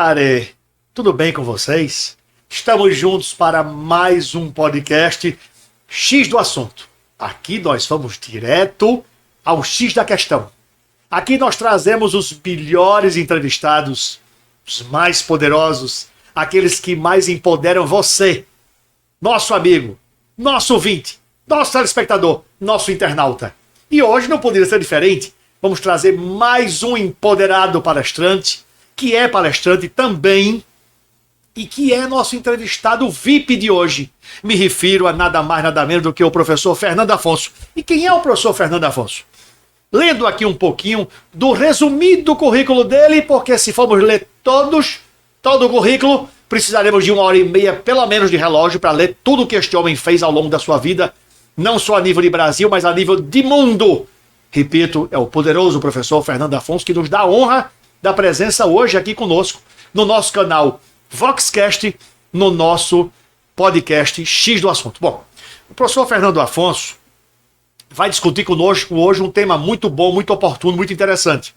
Salutare! Tudo bem com vocês? Estamos juntos para mais um podcast X do Assunto. Aqui nós vamos direto ao X da questão. Aqui nós trazemos os melhores entrevistados, os mais poderosos, aqueles que mais empoderam você, nosso amigo, nosso ouvinte, nosso telespectador, nosso internauta. E hoje não poderia ser diferente. Vamos trazer mais um empoderado palestrante, que é palestrante também e que é nosso entrevistado VIP de hoje. Me refiro a nada mais, nada menos do que o professor Fernando Afonso. E quem é o professor Fernando Afonso? Lendo aqui um pouquinho do resumido currículo dele, porque se formos ler todo o currículo, precisaremos de 1h30 pelo menos de relógio para ler tudo o que este homem fez ao longo da sua vida, não só a nível de Brasil, mas a nível de mundo. Repito, é o poderoso professor Fernando Afonso que nos dá a honra da presença hoje aqui conosco, no nosso canal Voxcast, no nosso podcast X do Assunto. Bom, o professor Fernando Afonso vai discutir conosco hoje um tema muito bom, muito oportuno, muito interessante.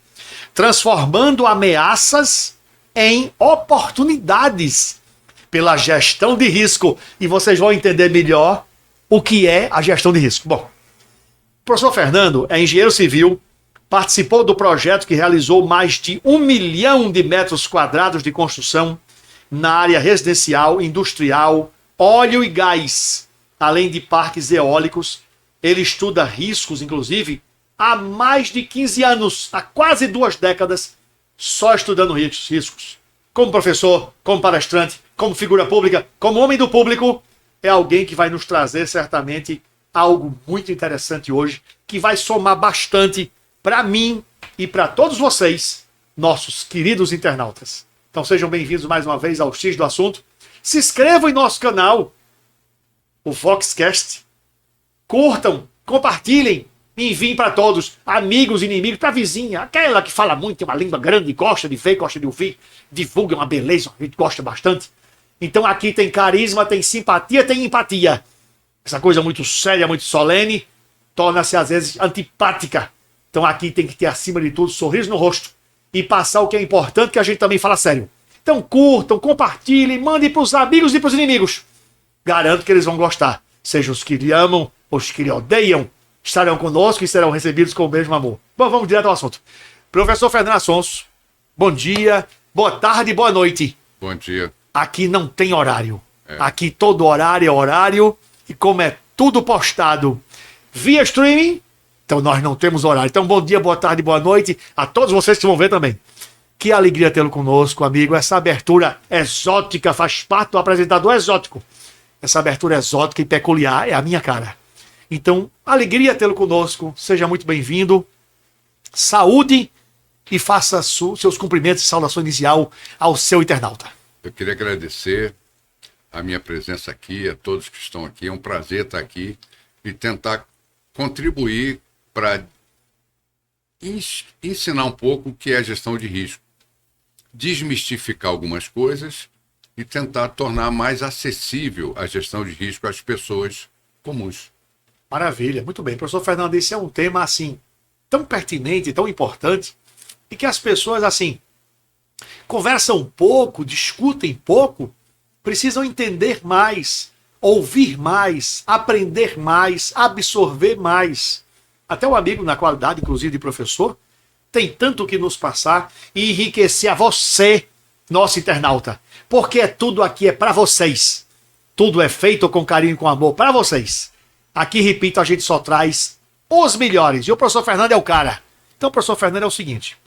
Transformando ameaças em oportunidades pela gestão de risco. E vocês vão entender melhor o que é a gestão de risco. Bom, o professor Fernando é engenheiro civil, participou do projeto que realizou mais de 1 milhão de metros quadrados de construção na área residencial, industrial, óleo e gás, além de parques eólicos. Ele estuda riscos, inclusive, há mais de 15 anos, há quase 2 décadas, só estudando riscos. Como professor, como palestrante, como figura pública, como homem do público, é alguém que vai nos trazer certamente algo muito interessante hoje, que vai somar bastante para mim e para todos vocês, nossos queridos internautas. Então sejam bem-vindos mais uma vez ao X do Assunto. Se inscrevam em nosso canal, o Voxcast. Curtam, compartilhem, enviem para todos, amigos, inimigos, para a vizinha, aquela que fala muito, tem uma língua grande, gosta de ver, gosta de ouvir, divulga uma beleza, a gente gosta bastante. Então aqui tem carisma, tem simpatia, tem empatia. Essa coisa muito séria, muito solene, torna-se às vezes antipática. Então aqui tem que ter, acima de tudo, sorriso no rosto e passar o que é importante, que a gente também fala sério. Então curtam, compartilhem, mandem para os amigos e para os inimigos. Garanto que eles vão gostar. Seja os que lhe amam ou os que lhe odeiam, estarão conosco e serão recebidos com o mesmo amor. Bom, vamos direto ao assunto. Professor Fernando Afonso, bom dia, boa tarde, boa noite. Bom dia. Aqui não tem horário. Aqui todo horário é horário. E como é tudo postado via streaming, então nós não temos horário. Então bom dia, boa tarde, boa noite a todos vocês que vão ver também. Que alegria tê-lo conosco, amigo. Essa abertura exótica faz parte do apresentador exótico. Essa abertura exótica e peculiar é a minha cara. Então, alegria tê-lo conosco. Seja muito bem-vindo. Saúde e faça seus cumprimentos e saudação inicial ao seu internauta. Eu queria agradecer a minha presença aqui, a todos que estão aqui. É um prazer estar aqui e tentar contribuir para ensinar um pouco o que é a gestão de risco, desmistificar algumas coisas e tentar tornar mais acessível a gestão de risco às pessoas comuns. Maravilha, muito bem. Professor Fernando, esse é um tema assim tão pertinente, tão importante, e que as pessoas assim conversam pouco, discutem pouco, precisam entender mais, ouvir mais, aprender mais, absorver mais. Até o amigo, na qualidade, inclusive, de professor, tem tanto que nos passar e enriquecer a você, nosso internauta. Porque tudo aqui é para vocês. Tudo é feito com carinho e com amor para vocês. Aqui, repito, a gente só traz os melhores. E o professor Fernando é o cara. Então, o professor Fernando é o seguinte.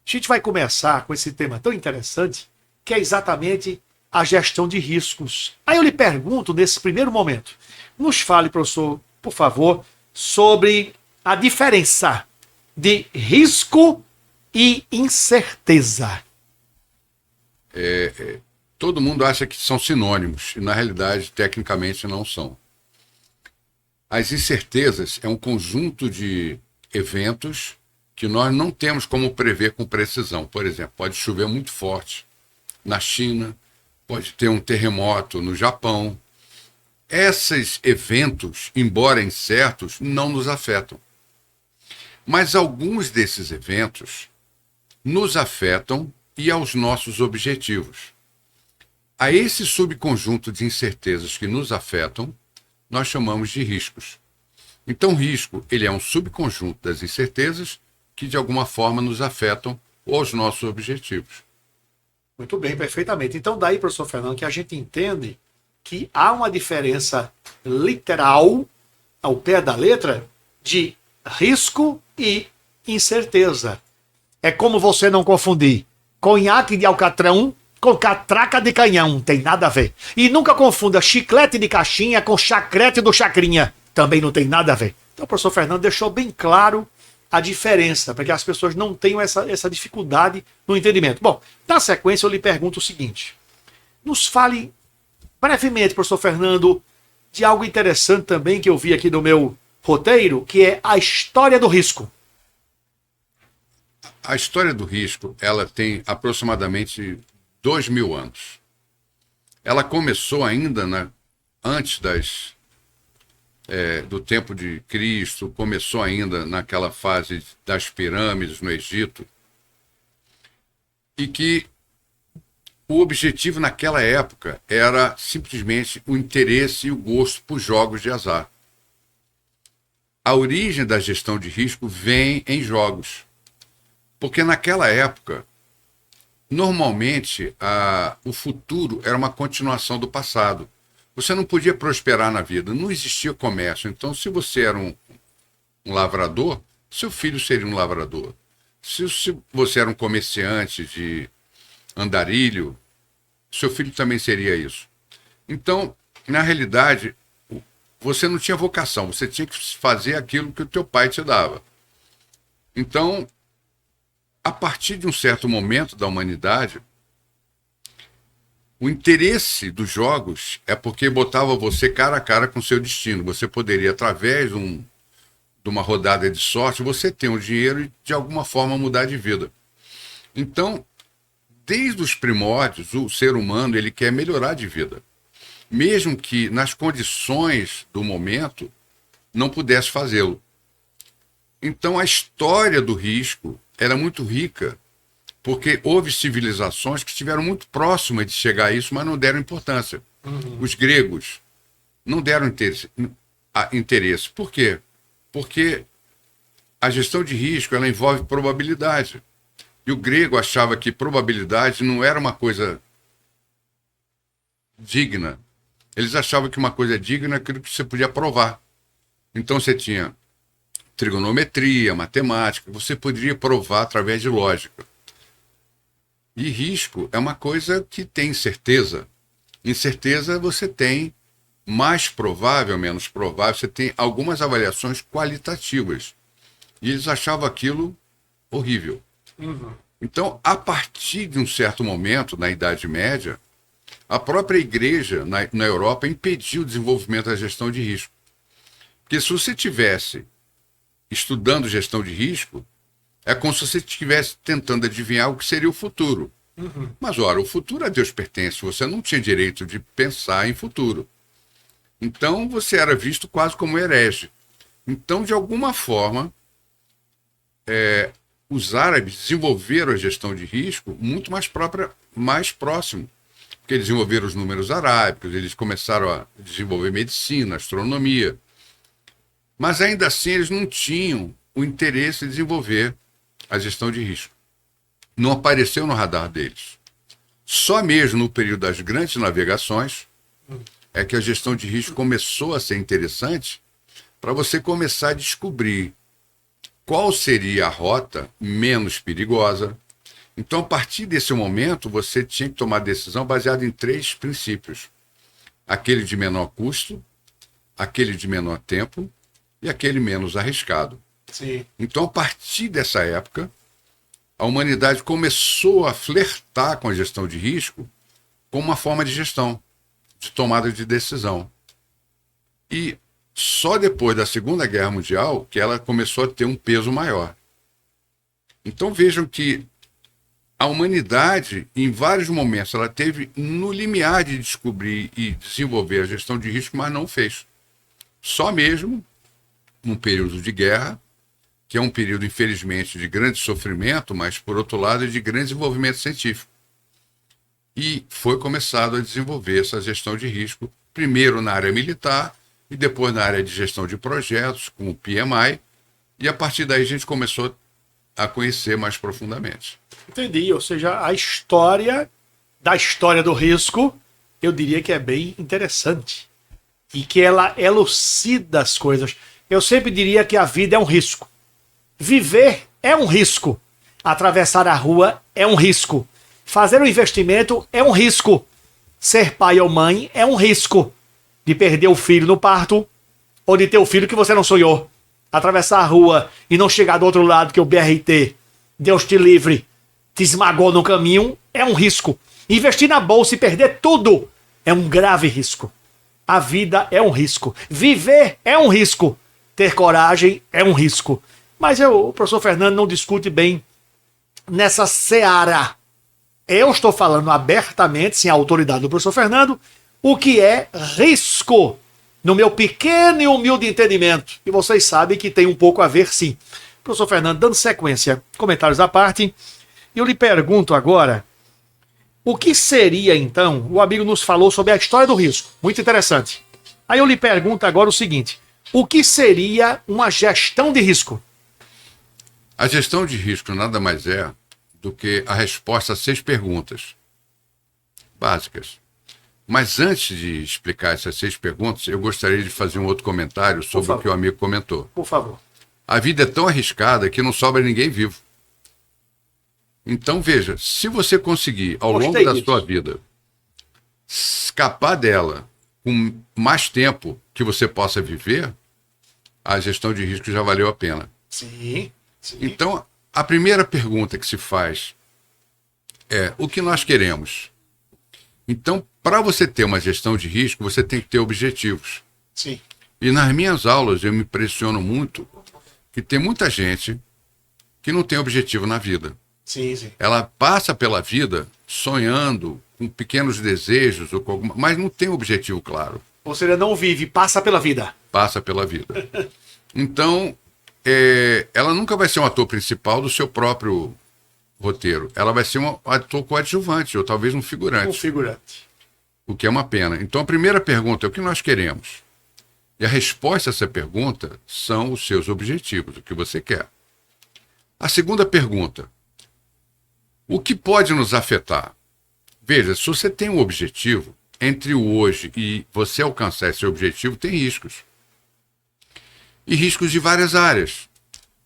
A gente vai começar com esse tema tão interessante, que é exatamente a gestão de riscos. Aí eu lhe pergunto, nesse primeiro momento, nos fale, professor, por favor, sobre a diferença de risco e incerteza. Todo mundo acha que são sinônimos, e na realidade, tecnicamente, não são. As incertezas é um conjunto de eventos que nós não temos como prever com precisão. Por exemplo, pode chover muito forte na China, pode ter um terremoto no Japão. Esses eventos, embora incertos, não nos afetam. Mas alguns desses eventos nos afetam e aos nossos objetivos. A esse subconjunto de incertezas que nos afetam, nós chamamos de riscos. Então, risco, ele é um subconjunto das incertezas que, de alguma forma, nos afetam ou aos nossos objetivos. Muito bem, perfeitamente. Então, daí, professor Fernando, que a gente entende que há uma diferença literal, ao pé da letra, de risco e incerteza. É como você não confundir conhaque de alcatrão com catraca de canhão, tem nada a ver. E nunca confunda chiclete de caixinha com chacrete do chacrinha, também não tem nada a ver. Então o professor Fernando deixou bem claro a diferença, para que as pessoas não tenham essa dificuldade no entendimento. Bom, na sequência eu lhe pergunto o seguinte, nos fale brevemente, professor Fernando, de algo interessante também que eu vi aqui no meu roteiro, que é a história do risco. A história do risco, ela tem aproximadamente 2000 anos. Ela começou ainda antes do tempo de Cristo, começou ainda naquela fase das pirâmides no Egito, e que o objetivo naquela época era simplesmente o interesse e o gosto por jogos de azar. A origem da gestão de risco vem em jogos. Porque naquela época, normalmente, o futuro era uma continuação do passado. Você não podia prosperar na vida, não existia comércio. Então, se você era um lavrador, seu filho seria um lavrador. Se você era um comerciante de andarilho, seu filho também seria isso. Então, na realidade, você não tinha vocação, você tinha que fazer aquilo que o teu pai te dava. Então, a partir de um certo momento da humanidade, o interesse dos jogos é porque botava você cara a cara com o seu destino. Você poderia, através de uma rodada de sorte, você ter um dinheiro e, de alguma forma, mudar de vida. Então, desde os primórdios, o ser humano ele quer melhorar de vida. Mesmo que, nas condições do momento, não pudesse fazê-lo. Então, a história do risco era muito rica, porque houve civilizações que estiveram muito próximas de chegar a isso, mas não deram importância. Os gregos não deram interesse. Por quê? Porque a gestão de risco ela envolve probabilidade. E o grego achava que probabilidade não era uma coisa digna. Eles achavam que uma coisa digna é aquilo que você podia provar. Então você tinha trigonometria, matemática, você poderia provar através de lógica. E risco é uma coisa que tem incerteza. Incerteza você tem mais provável, menos provável, você tem algumas avaliações qualitativas. E eles achavam aquilo horrível. Então, a partir de um certo momento, na Idade Média, a própria igreja na Europa impediu o desenvolvimento da gestão de risco. Porque se você tivesse estudando gestão de risco, é como se você estivesse tentando adivinhar o que seria o futuro. Mas, ora, o futuro a Deus pertence, você não tinha direito de pensar em futuro. Então, você era visto quase como herege. Então, de alguma forma, os árabes desenvolveram a gestão de risco muito mais próximo. Porque eles desenvolveram os números arábicos, eles começaram a desenvolver medicina, astronomia. Mas ainda assim eles não tinham o interesse em desenvolver a gestão de risco. Não apareceu no radar deles. Só mesmo no período das grandes navegações é que a gestão de risco começou a ser interessante para você começar a descobrir qual seria a rota menos perigosa. Então, a partir desse momento, você tinha que tomar decisão baseada em 3 princípios. Aquele de menor custo, aquele de menor tempo e aquele menos arriscado. Sim. Então, a partir dessa época, a humanidade começou a flertar com a gestão de risco como uma forma de gestão, de tomada de decisão. E só depois da Segunda Guerra Mundial que ela começou a ter um peso maior. Então, vejam que a humanidade, em vários momentos, ela teve no limiar de descobrir e desenvolver a gestão de risco, mas não fez. Só mesmo num período de guerra que é um período, infelizmente, de grande sofrimento, mas, por outro lado, de grande desenvolvimento científico. E foi começado a desenvolver essa gestão de risco, primeiro na área militar e depois na área de gestão de projetos, com o PMI, e a partir daí a gente começou a conhecer mais profundamente. Entendi, ou seja, a história da história do risco, eu diria que é bem interessante. E que ela elucida as coisas. Eu sempre diria que a vida é um risco. Viver é um risco. Atravessar a rua é um risco. Fazer um investimento é um risco. Ser pai ou mãe é um risco. De perder o filho no parto ou de ter o filho que você não sonhou. Atravessar a rua e não chegar do outro lado que o BRT, Deus te livre, te esmagou no caminho, é um risco. Investir na bolsa e perder tudo é um grave risco. A vida é um risco. Viver é um risco. Ter coragem é um risco. Mas o professor Fernando não discute bem nessa seara. Eu estou falando abertamente, sem a autoridade do professor Fernando, o que é risco, no meu pequeno e humilde entendimento. E vocês sabem que tem um pouco a ver, sim. Professor Fernando, dando sequência, comentários à parte, eu lhe pergunto agora, o que seria, então, o amigo nos falou sobre a história do risco, muito interessante. Aí eu lhe pergunto agora o seguinte, o que seria uma gestão de risco? A gestão de risco nada mais é do que a resposta a 6 perguntas básicas. Mas antes de explicar essas 6 perguntas, eu gostaria de fazer um outro comentário sobre o que o amigo comentou. Por favor. A vida é tão arriscada que não sobra ninguém vivo. Então, veja, se você conseguir, ao longo da sua vida, escapar dela com mais tempo que você possa viver, a gestão de risco já valeu a pena. Sim. Então, a primeira pergunta que se faz é: o que nós queremos? Então, para você ter uma gestão de risco, você tem que ter objetivos. Sim. E nas minhas aulas eu me impressiono muito que tem muita gente que não tem objetivo na vida. Sim. Ela passa pela vida sonhando, com pequenos desejos, mas não tem objetivo claro. Ou seja, não vive, passa pela vida. Passa pela vida. Então, ela nunca vai ser um ator principal do seu próprio roteiro. Ela vai ser um ator coadjuvante, ou talvez um figurante. Um figurante. O que é uma pena. Então, a primeira pergunta é: o que nós queremos? E a resposta a essa pergunta são os seus objetivos, o que você quer. A segunda pergunta: o que pode nos afetar? Veja, se você tem um objetivo, entre o hoje e você alcançar esse objetivo, tem riscos. E riscos de várias áreas.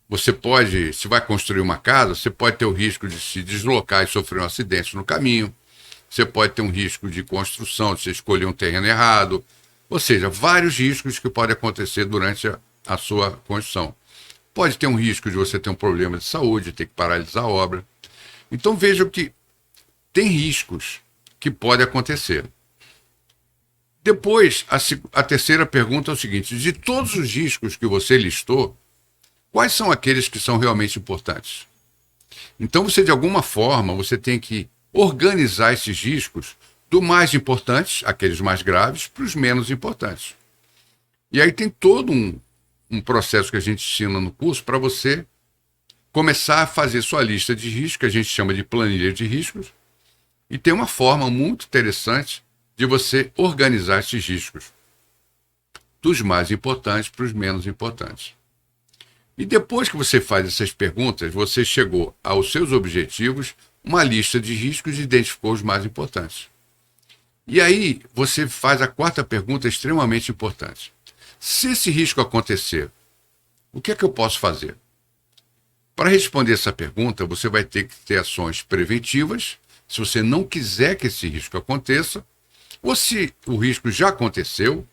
Você pode, se vai construir uma casa, você pode ter o risco de se deslocar e sofrer um acidente no caminho. Você pode ter um risco de construção, de você escolher um terreno errado. Ou seja, vários riscos que podem acontecer durante a sua construção. Pode ter um risco de você ter um problema de saúde, ter que paralisar a obra. Então vejam que tem riscos que podem acontecer. Depois, a terceira pergunta é o seguinte: de todos os riscos que você listou, quais são aqueles que são realmente importantes? Então você, de alguma forma, você tem que organizar esses riscos do mais importantes, aqueles mais graves, para os menos importantes. E aí tem todo um processo que a gente ensina no curso para você começar a fazer sua lista de riscos, que a gente chama de planilha de riscos, e tem uma forma muito interessante de você organizar esses riscos, dos mais importantes para os menos importantes. E depois que você faz essas perguntas, você chegou aos seus objetivos, uma lista de riscos e identificou os mais importantes. E aí você faz a quarta pergunta, extremamente importante: se esse risco acontecer, o que é que eu posso fazer? Para responder essa pergunta, você vai ter que ter ações preventivas, se você não quiser que esse risco aconteça, ou se o risco já aconteceu,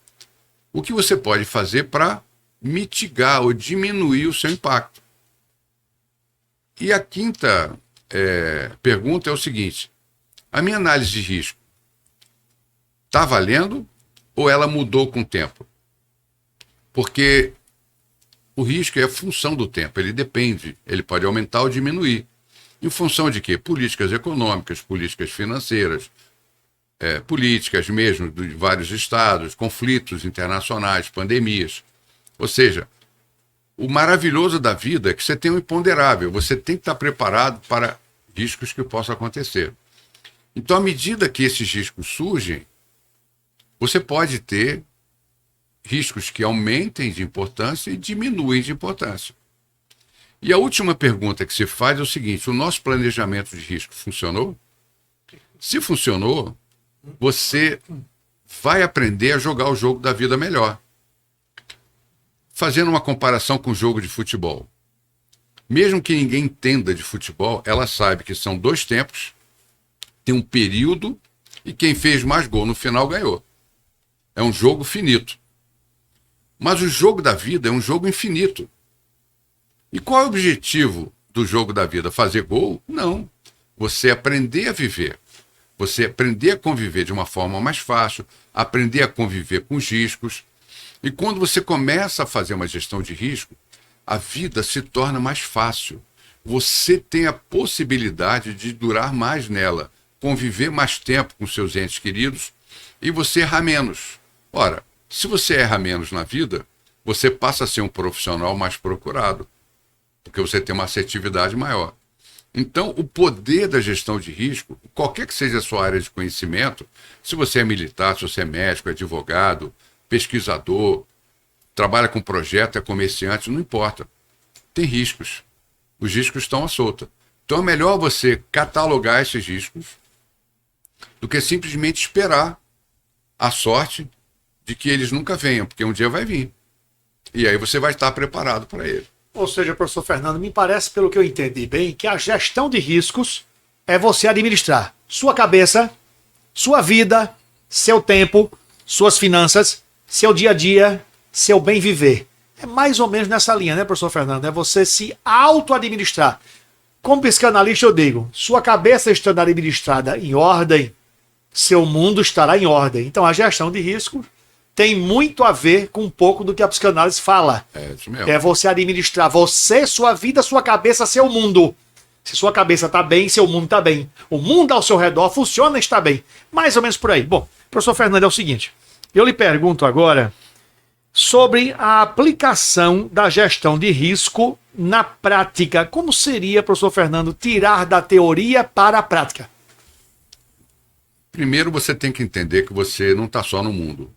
o que você pode fazer para mitigar ou diminuir o seu impacto. E a quinta pergunta é o seguinte: a minha análise de risco está valendo ou ela mudou com o tempo? Porque o risco é a função do tempo, ele depende, ele pode aumentar ou diminuir. Em função de quê? Políticas econômicas, políticas financeiras, políticas mesmo de vários estados, conflitos internacionais, pandemias. Ou seja, O maravilhoso da vida é que você tem um imponderável, você tem que estar preparado para riscos que possam acontecer. Então, à medida que esses riscos surgem, você pode ter riscos que aumentem de importância e diminuem de importância. E a última pergunta que se faz é o seguinte: o nosso planejamento de risco funcionou? Se funcionou, você vai aprender a jogar o jogo da vida melhor. Fazendo uma comparação com o jogo de futebol. Mesmo que ninguém entenda de futebol, ela sabe que são 2 tempos, tem um período, e quem fez mais gol no final ganhou. É um jogo finito. Mas o jogo da vida é um jogo infinito. E qual é o objetivo do jogo da vida? Fazer gol? Não. Você aprender a viver. Você aprender a conviver de uma forma mais fácil, aprender a conviver com os riscos. E quando você começa a fazer uma gestão de risco, a vida se torna mais fácil. Você tem a possibilidade de durar mais nela, conviver mais tempo com seus entes queridos e você errar menos. Ora, se você erra menos na vida, você passa a ser um profissional mais procurado, porque você tem uma assertividade maior. Então, o poder da gestão de risco, qualquer que seja a sua área de conhecimento, se você é militar, se você é médico, advogado, pesquisador, trabalha com projeto, é comerciante, não importa. Tem riscos. Os riscos estão à solta. Então é melhor você catalogar esses riscos do que simplesmente esperar a sorte de que eles nunca venham, porque um dia vai vir. E aí você vai estar preparado para ele. Ou seja, professor Fernando, me parece, pelo que eu entendi bem, que a gestão de riscos é você administrar sua cabeça, sua vida, seu tempo, suas finanças, seu dia a dia, seu bem viver. É mais ou menos nessa linha, né, professor Fernando? É você se auto-administrar. Como psicanalista eu digo, sua cabeça estando administrada em ordem, seu mundo estará em ordem. Então a gestão de risco tem muito a ver com um pouco do que a psicanálise fala. É isso mesmo. É você administrar você, sua vida, sua cabeça, seu mundo. Se sua cabeça está bem, seu mundo está bem. O mundo ao seu redor funciona e está bem. Mais ou menos por aí. Bom, professor Fernando, é o seguinte. Eu lhe pergunto agora sobre a aplicação da gestão de risco na prática. Como seria, professor Fernando, tirar da teoria para a prática? Primeiro você tem que entender que você não está só no mundo.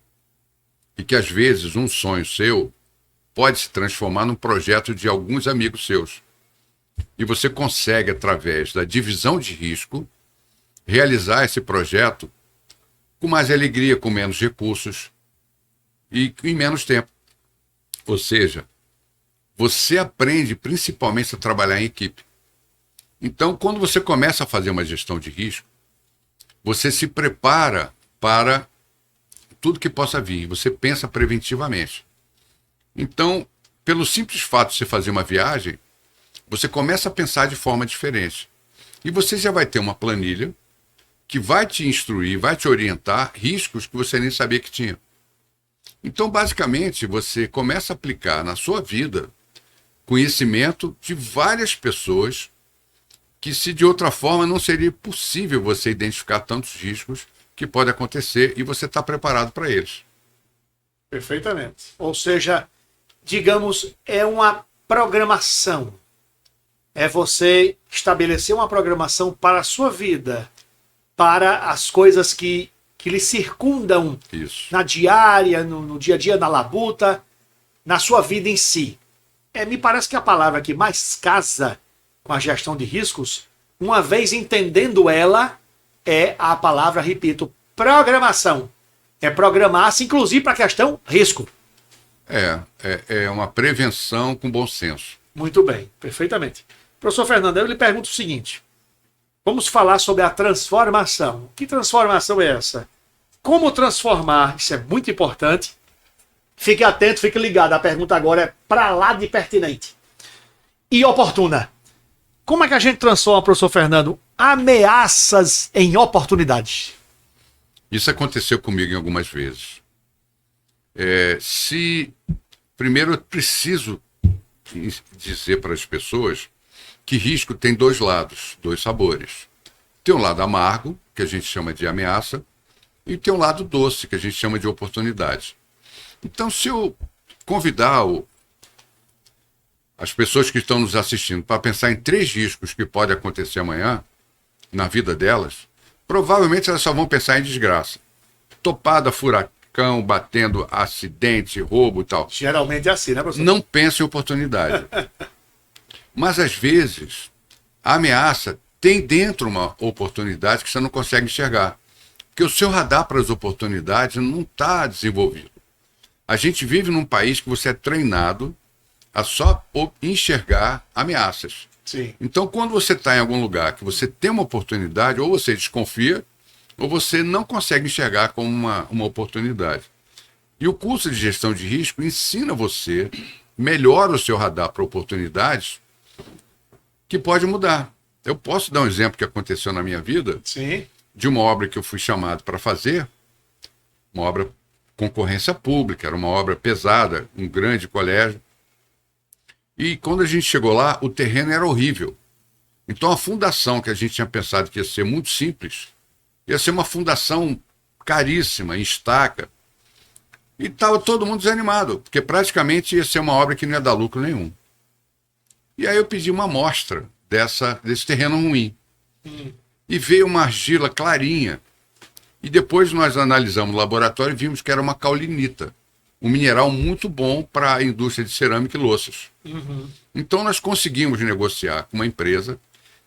E que às vezes um sonho seu pode se transformar num projeto de alguns amigos seus. E você consegue, através da divisão de risco, realizar esse projeto com mais alegria, com menos recursos e em menos tempo. Ou seja, você aprende principalmente a trabalhar em equipe. Então, quando você começa a fazer uma gestão de risco, você se prepara para tudo que possa vir, você pensa preventivamente. Então, pelo simples fato de você fazer uma viagem, você começa a pensar de forma diferente. E você já vai ter uma planilha que vai te instruir, vai te orientar riscos que você nem sabia que tinha. Então, basicamente, você começa a aplicar na sua vida conhecimento de várias pessoas que, se de outra forma, não seria possível você identificar tantos riscos que podem acontecer e você está preparado para eles. Perfeitamente. Ou seja, digamos, é uma programação. É você estabelecer uma programação para a sua vida, para as coisas que lhe circundam. Isso. Na diária, no dia a dia, na labuta, na sua vida em si. Me parece que a palavra que mais casa com a gestão de riscos, uma vez entendendo ela, é a palavra, repito, programação. É programar-se, inclusive, para a questão risco. É uma prevenção com bom senso. Muito bem, perfeitamente. Professor Fernando, eu lhe pergunto o seguinte. Vamos falar sobre a transformação. Que transformação é essa? Como transformar? Isso é muito importante. Fique atento, fique ligado. A pergunta agora é para lá de pertinente e oportuna. Como é que a gente transforma, professor Fernando, ameaças em oportunidades? Isso aconteceu comigo em algumas vezes. Primeiro, eu preciso dizer para as pessoas que risco tem 2 lados, 2 sabores. Tem um lado amargo, que a gente chama de ameaça, e tem um lado doce, que a gente chama de oportunidade. Então, se eu convidar as pessoas que estão nos assistindo para pensar em 3 riscos que podem acontecer amanhã na vida delas, provavelmente elas só vão pensar em desgraça. Topada, furacão, batendo, acidente, roubo e tal. Geralmente é assim, né, professor? Não pense em oportunidade. Mas, às vezes, a ameaça tem dentro uma oportunidade que você não consegue enxergar. Porque o seu radar para as oportunidades não está desenvolvido. A gente vive num país que você é treinado a só enxergar ameaças. Sim. Então, quando você está em algum lugar que você tem uma oportunidade, ou você desconfia, ou você não consegue enxergar como uma oportunidade. E o curso de gestão de risco ensina você, melhora o seu radar para oportunidades que pode mudar. Eu posso dar um exemplo que aconteceu na minha vida, Sim. de uma obra que eu fui chamado para fazer, uma obra concorrência pública, era uma obra pesada, um grande colégio. E quando a gente chegou lá, o terreno era horrível. Então a fundação que a gente tinha pensado que ia ser muito simples, ia ser uma fundação caríssima, em estaca. E estava todo mundo desanimado, porque praticamente ia ser uma obra que não ia dar lucro nenhum. E aí eu pedi uma amostra desse terreno ruim. E veio uma argila clarinha. E depois nós analisamos no laboratório e vimos que era uma caulinita, um mineral muito bom para a indústria de cerâmica e louças. Então nós conseguimos negociar com uma empresa.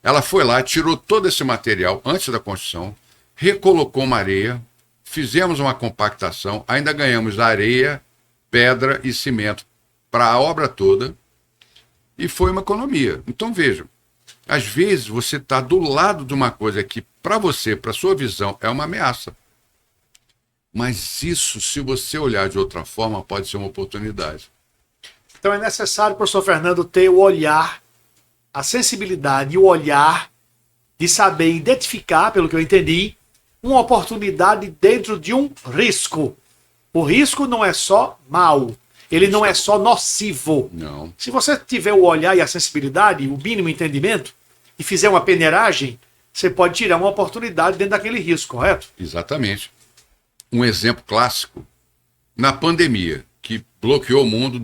Ela foi lá, tirou todo esse material antes da construção, recolocou uma areia, fizemos uma compactação, ainda ganhamos areia, pedra e cimento para a obra toda, e foi uma economia. Então vejam, às vezes você está do lado de uma coisa que para você, para sua visão, é uma ameaça. Mas isso, se você olhar de outra forma, pode ser uma oportunidade. Então é necessário, professor Fernando, ter o olhar, a sensibilidade e o olhar de saber identificar, pelo que eu entendi, uma oportunidade dentro de um risco. O risco não é só mal, ele não é só nocivo. Não. Se você tiver o olhar e a sensibilidade, o mínimo entendimento, e fizer uma peneiragem, você pode tirar uma oportunidade dentro daquele risco, correto? Exatamente. Um exemplo clássico, na pandemia, que bloqueou o mundo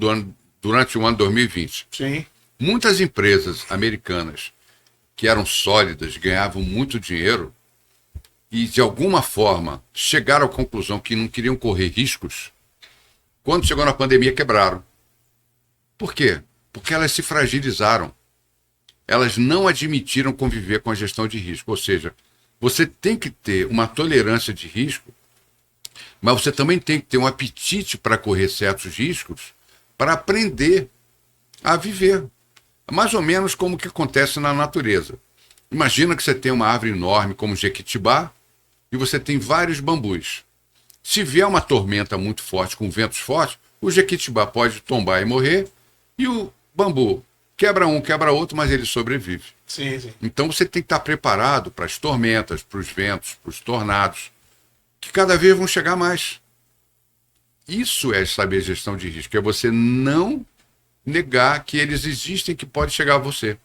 durante o ano 2020. Sim. Muitas empresas americanas que eram sólidas, ganhavam muito dinheiro e, de alguma forma, chegaram à conclusão que não queriam correr riscos, quando chegou na pandemia, quebraram. Por quê? Porque elas se fragilizaram. Elas não admitiram conviver com a gestão de risco. Ou seja, você tem que ter uma tolerância de risco, mas você também tem que ter um apetite para correr certos riscos para aprender a viver. Mais ou menos como o que acontece na natureza. Imagina que você tem uma árvore enorme como Jequitibá e você tem vários bambus. Se vier uma tormenta muito forte, com ventos fortes, o Jequitibá pode tombar e morrer e o bambu quebra um, quebra outro, mas ele sobrevive. Sim, sim. Então você tem que estar preparado para as tormentas, para os ventos, para os tornados, que cada vez vão chegar mais. Isso é saber gestão de risco, é você não negar que eles existem, que pode chegar a você.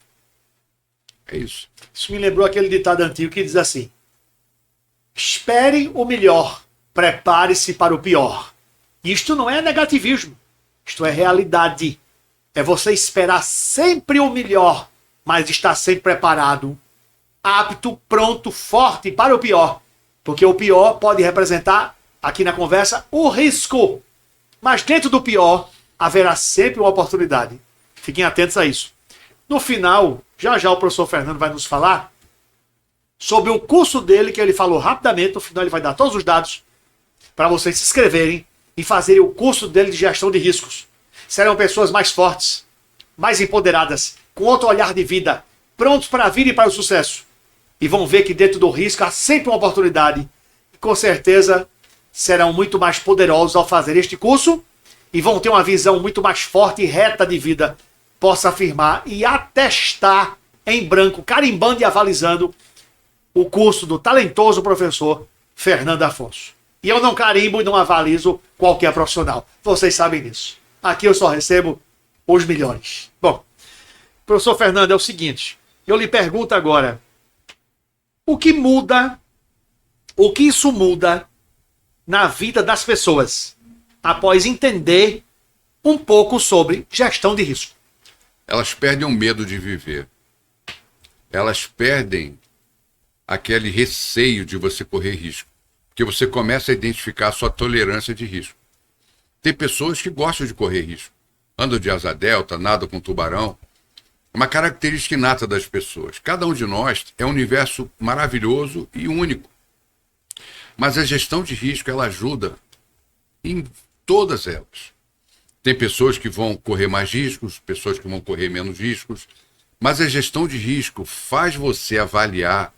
É isso. Isso me lembrou aquele ditado antigo que diz assim: espere o melhor, prepare-se para o pior. Isto não é negativismo, isto é realidade. É você esperar sempre o melhor, mas estar sempre preparado, apto, pronto, forte para o pior. Porque o pior pode representar, aqui na conversa, o risco. Mas dentro do pior, haverá sempre uma oportunidade. Fiquem atentos a isso. No final, já já o professor Fernando vai nos falar sobre o curso dele, que ele falou rapidamente. No final ele vai dar todos os dados para vocês se inscreverem e fazerem o curso dele de gestão de riscos. Serão pessoas mais fortes, mais empoderadas, com outro olhar de vida, prontos para a vida e para o sucesso. E vão ver que dentro do risco há sempre uma oportunidade. E com certeza serão muito mais poderosos ao fazer este curso e vão ter uma visão muito mais forte e reta de vida. Posso afirmar e atestar em branco, carimbando e avalizando o curso do talentoso professor Fernando Afonso. E eu não carimbo e não avalizo qualquer profissional. Vocês sabem disso. Aqui eu só recebo os melhores. Bom, professor Fernando, é o seguinte. Eu lhe pergunto agora. O que isso muda na vida das pessoas após entender um pouco sobre gestão de risco? elas perdem o medo de viver. Elas perdem aquele receio de você correr risco. Porque você começa a identificar a sua tolerância de risco. Tem pessoas que gostam de correr risco. Andam de asa delta, nadam com tubarão. É uma característica inata das pessoas. Cada um de nós é um universo maravilhoso e único. Mas a gestão de risco, ela ajuda em todas elas. Tem pessoas que vão correr mais riscos, pessoas que vão correr menos riscos. Mas a gestão de risco faz você avaliar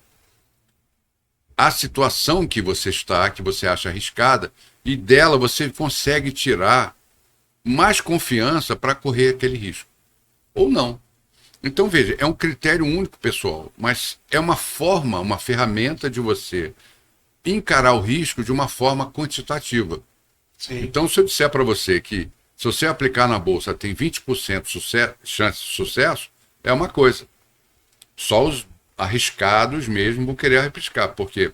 a situação que você está, que você acha arriscada, e dela você consegue tirar mais confiança para correr aquele risco. Ou não. Então, veja, é um critério único, pessoal, mas é uma forma, uma ferramenta de você encarar o risco de uma forma quantitativa. Sim. Então, se eu disser para você que se você aplicar na bolsa tem 20% chance de sucesso, é uma coisa. Só os arriscados mesmo vão querer arriscar, porque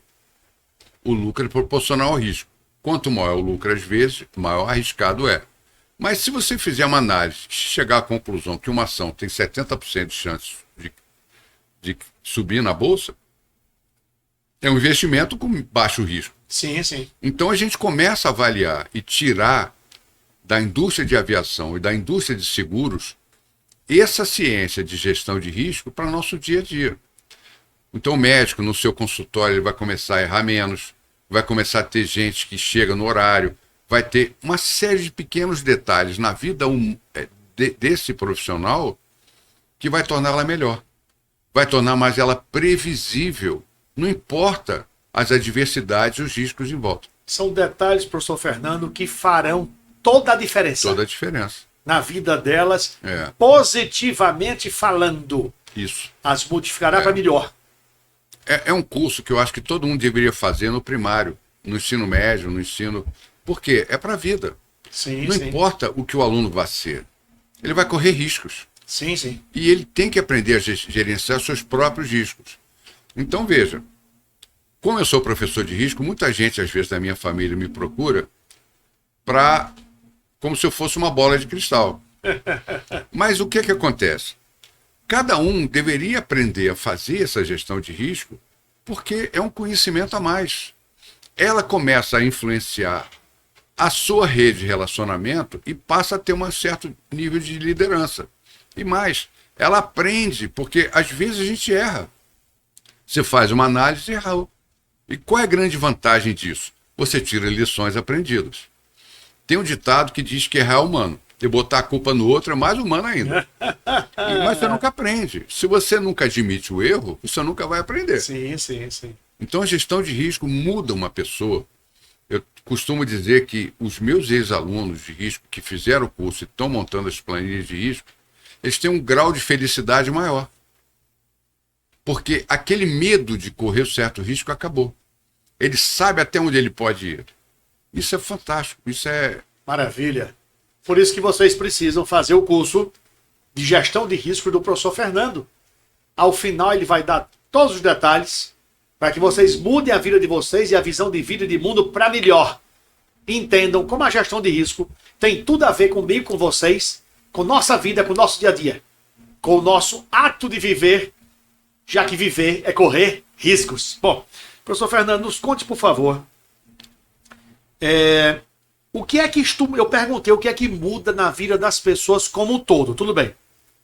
o lucro é proporcional ao risco. Quanto maior o lucro, às vezes, maior arriscado é. Mas se você fizer uma análise e chegar à conclusão que uma ação tem 70% de chance de subir na bolsa, é um investimento com baixo risco. Sim, sim. Então a gente começa a avaliar e tirar da indústria de aviação e da indústria de seguros essa ciência de gestão de risco para o nosso dia a dia. Então o médico, no seu consultório, ele vai começar a errar menos, vai começar a ter gente que chega no horário, vai ter uma série de pequenos detalhes na vida desse profissional que vai torná-la melhor. Vai tornar mais ela previsível. Não importa as adversidades e os riscos em volta. São detalhes, professor Fernando, que farão toda a diferença. Toda a diferença. Na vida delas, positivamente falando. Isso. As modificará para melhor. É um curso que eu acho que todo mundo deveria fazer no primário, no ensino médio, no ensino... Por quê? É para a vida. Sim, Não sim. importa o que o aluno vai ser. Ele vai correr riscos. Sim, sim. E ele tem que aprender a gerenciar seus próprios riscos. Então, veja, como eu sou professor de risco, muita gente, às vezes, da minha família me procura como se eu fosse uma bola de cristal. Mas o que acontece? Cada um deveria aprender a fazer essa gestão de risco porque é um conhecimento a mais. Ela começa a influenciar a sua rede de relacionamento e passa a ter um certo nível de liderança. E mais, ela aprende, porque às vezes a gente erra. Você faz uma análise e errou. E qual é a grande vantagem disso? Você tira lições aprendidas. Tem um ditado que diz que errar é humano. E botar a culpa no outro é mais humano ainda. Mas você nunca aprende. Se você nunca admite o erro, você nunca vai aprender. Sim, sim, sim. Então a gestão de risco muda uma pessoa. Eu costumo dizer que os meus ex-alunos de risco que fizeram o curso e estão montando as planilhas de risco, eles têm um grau de felicidade maior. Porque aquele medo de correr certo risco acabou. Ele sabe até onde ele pode ir. Isso é fantástico, isso é... Maravilha. Por isso que vocês precisam fazer o curso de gestão de risco do professor Fernando. Ao final ele vai dar todos os detalhes para que vocês mudem a vida de vocês e a visão de vida e de mundo para melhor. Entendam como a gestão de risco tem tudo a ver comigo, com vocês, com nossa vida, com o nosso dia a dia, com o nosso ato de viver, já que viver é correr riscos. Bom, professor Fernando, nos conte, por favor, o que é que eu perguntei, o que é que muda na vida das pessoas como um todo? Tudo bem,